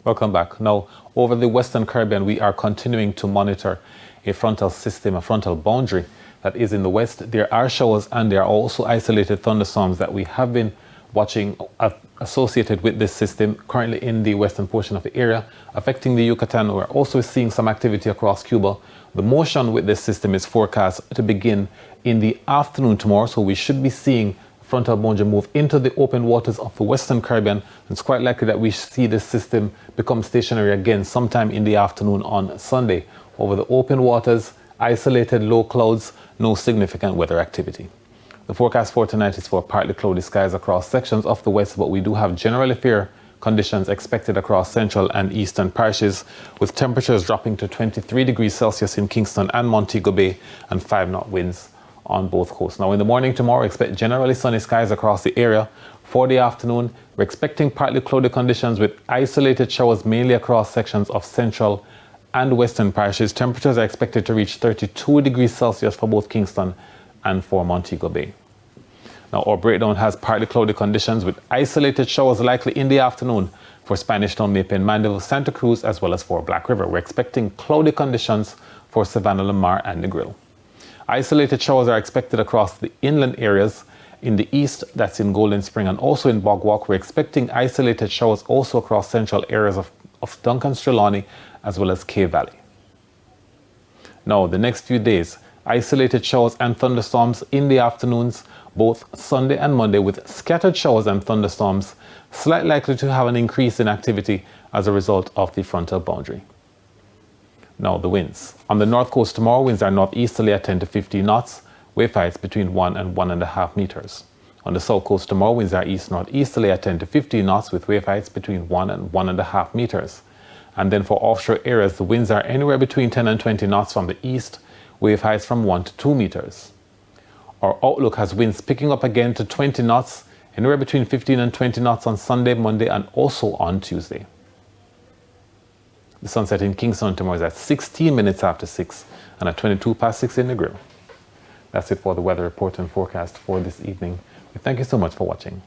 Welcome back. Now, over the Western Caribbean, we are continuing to monitor a frontal system, a frontal boundary that is in the west. There are showers and there are also isolated thunderstorms that we have been watching associated with this system currently in the western portion of the area, affecting the Yucatan. We're also seeing some activity across Cuba. The motion with this system is forecast to begin in the afternoon tomorrow, so we should be seeing frontal boundary move into the open waters of the Western Caribbean. It's quite likely that we see this system become stationary again sometime in the afternoon on Sunday. Over the open waters, isolated low clouds, no significant weather activity. The forecast for tonight is for partly cloudy skies across sections of the west, but we do have generally fair conditions expected across central and eastern parishes, with temperatures dropping to 23 degrees Celsius in Kingston and Montego Bay and 5-knot winds on both coasts. Now in the morning tomorrow, expect generally sunny skies across the area. For the afternoon, we're expecting partly cloudy conditions with isolated showers mainly across sections of central and western parishes. Temperatures are expected to reach 32 degrees Celsius for both Kingston and for Montego Bay. Now our breakdown has partly cloudy conditions with isolated showers likely in the afternoon for Spanish Town, Maypen, Mandeville, Santa Cruz, as well as for Black River. We're expecting cloudy conditions for Savannah, Lamar, and Negril. Isolated showers are expected across the inland areas. In the east, that's in Golden Spring, and also in Bog Walk. We're expecting isolated showers also across central areas of Duncan's Trelawney, as well as Cay Valley. Now, the next few days, isolated showers and thunderstorms in the afternoons, both Sunday and Monday, with scattered showers and thunderstorms, slightly likely to have an increase in activity as a result of the frontal boundary. Now the winds. On the north coast tomorrow, winds are northeasterly at 10 to 15 knots, wave heights between 1 and 1.5 meters. On the south coast tomorrow, winds are east-northeasterly at 10 to 15 knots with wave heights between 1 and 1.5 meters. And then for offshore areas, the winds are anywhere between 10 and 20 knots from the east, wave heights from 1 to 2 meters. Our outlook has winds picking up again to 20 knots, anywhere between 15 and 20 knots on Sunday, Monday, and also on Tuesday. The sunset in Kingston tomorrow is at 16 minutes after 6 and at 22 past 6 in Negril. That's it for the weather report and forecast for this evening. We thank you so much for watching.